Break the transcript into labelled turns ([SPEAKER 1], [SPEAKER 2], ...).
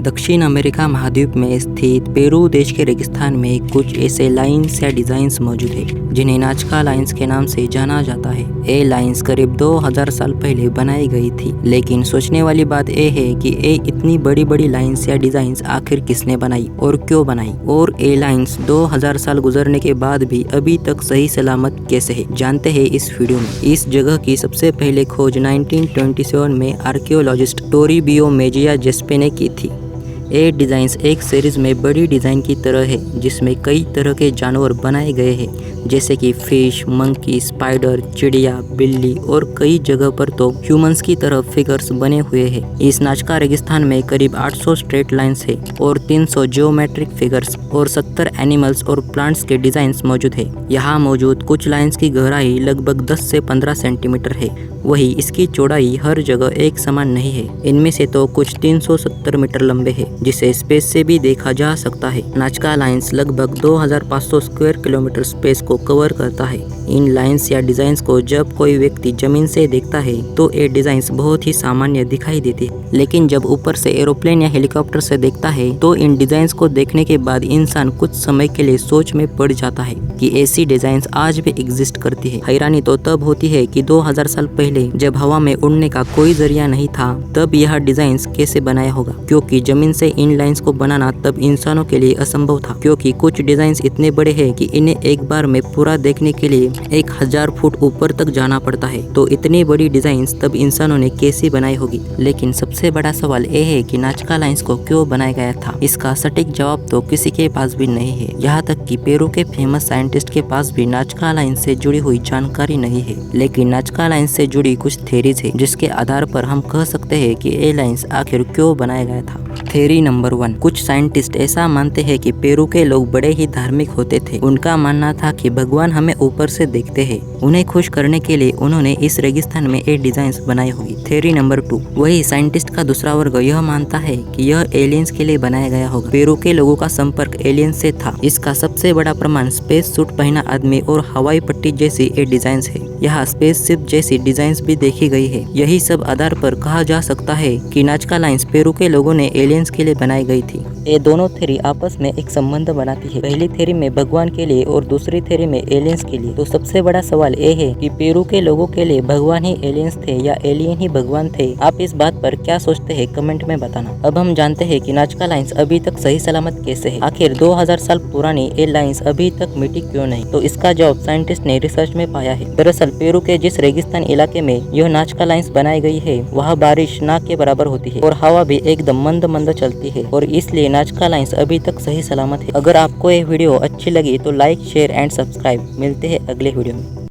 [SPEAKER 1] दक्षिण अमेरिका महाद्वीप में स्थित पेरू देश के रेगिस्तान में कुछ ऐसे लाइन्स या डिजाइन्स मौजूद है जिन्हें नाजका लाइन्स के नाम से जाना जाता है। ये लाइन्स करीब 2000 साल पहले बनाई गई थी, लेकिन सोचने वाली बात यह है कि ये इतनी बड़ी बड़ी लाइन्स या डिजाइन्स आखिर किसने बनाई और क्यों बनाई, और ये लाइन्स 2000 साल गुजरने के बाद भी अभी तक सही सलामत कैसे है, जानते हैं इस वीडियो में। इस जगह की सबसे पहले खोज 1927 में आर्कियोलॉजिस्ट टोरिबियो मेजिया जेस्पे ने की थी। ये डिज़ाइंस एक सीरीज में बड़ी डिज़ाइन की तरह है जिसमें कई तरह के जानवर बनाए गए हैं, जैसे कि फिश, मंकी, स्पाइडर, चिड़िया, बिल्ली और कई जगह पर तो ह्यूमंस की तरह फिगर्स बने हुए हैं। इस नाजका रेगिस्तान में करीब 800 स्ट्रेट लाइन्स है और 300 जियोमेट्रिक फिगर्स और 70 एनिमल्स और प्लांट्स के डिजाइन्स मौजूद है। यहाँ मौजूद कुछ लाइन्स की गहराई लगभग 10 से 15 सेंटीमीटर है, वही इसकी चौड़ाई हर जगह एक समान नहीं है। इनमें से तो कुछ 370 मीटर लंबे है, जिसे स्पेस से भी देखा जा सकता है। नाजका लाइन्स लगभग 2500 स्क्वायर किलोमीटर स्पेस को कवर करता है। इन लाइन्स या डिजाइन्स को जब कोई व्यक्ति जमीन से देखता है तो ये डिजाइन्स बहुत ही सामान्य दिखाई देते हैं, लेकिन जब ऊपर से एरोप्लेन या हेलीकॉप्टर से देखता है तो इन डिजाइन्स को देखने के बाद इंसान कुछ समय के लिए सोच में पड़ जाता है कि ऐसी डिजाइन्स आज भी एग्जिस्ट करती है। हैरानी तो तब होती है कि 2000 साल पहले जब हवा में उड़ने का कोई जरिया नहीं था, तब यह डिजाइन्स कैसे बनाया होगा, क्योंकि जमीन से इन लाइन्स को बनाना तब इंसानों के लिए असंभव था, क्योंकि कुछ डिजाइन्स इतने बड़े हैं कि इन्हें एक बार में पूरा देखने के लिए 1000 फुट ऊपर तक जाना पड़ता है। तो इतनी बड़ी डिजाइन्स तब इंसानों ने कैसे बनाई होगी। लेकिन सबसे बड़ा सवाल यह है कि नाजका लाइन्स को क्यों बनाया गया था। इसका सटीक जवाब तो किसी के पास भी नहीं है। यहाँ तक कि पेरू के फेमस साइंटिस्ट के पास भी नाजका लाइन से जुड़ी हुई जानकारी नहीं है। लेकिन नाजका लाइन से जुड़ी कुछ थेरीज है जिसके आधार पर हम कह सकते हैं कि ये लाइन्स आखिर क्यों बनाया गया था। थेरी नंबर 1, कुछ साइंटिस्ट ऐसा मानते हैं कि पेरू के लोग बड़े ही धार्मिक होते थे। उनका मानना था कि भगवान हमें ऊपर से देखते हैं। उन्हें खुश करने के लिए उन्होंने इस रेगिस्तान में ये डिजाइन्स बनाई होगी। थेरी नंबर 2, वही साइंटिस्ट का दूसरा वर्ग यह मानता है कि यह एलियंस के लिए बनाया गया होगा। पेरू के लोगों का संपर्क एलियंस से था। इसका सबसे बड़ा प्रमाण स्पेस सूट पहना आदमी और हवाई पट्टी जैसी ये डिजाइन्स है। यहाँ स्पेस शिप जैसी डिजाइन्स भी देखी गई है। यही सब आधार पर कहा जा सकता है कि नाजका लाइन्स पेरू के लोगों ने एलियंस के लिए बनाई गई थी। ये दोनों थ्योरी आपस में एक संबंध बनाती है। पहली थ्योरी में भगवान के लिए और दूसरी थ्योरी में एलियंस के लिए। तो सबसे बड़ा सवाल ये है कि पेरू के लोगों के लिए भगवान ही एलियंस थे या एलियन ही भगवान थे। आप इस बात पर क्या सोचते हैं, कमेंट में बताना। अब हम जानते हैं कि नाजका लाइन्स अभी तक सही सलामत कैसे है। आखिर 2000 साल पुरानी ये लाइन्स अभी तक मिटी क्यों नहीं। तो इसका जवाब साइंटिस्ट ने रिसर्च में पाया है। दरअसल पेरू के जिस रेगिस्तान इलाके में यह नाजका लाइन्स बनाई गई है, वहाँ बारिश ना के बराबर होती है और हवा भी एकदम मंद मंद चलती है, और इसलिए नाजका लाइन्स अभी तक सही सलामत है। अगर आपको ये वीडियो अच्छी लगी तो लाइक, शेयर एंड सब्सक्राइब। मिलते हैं अगले वीडियो में।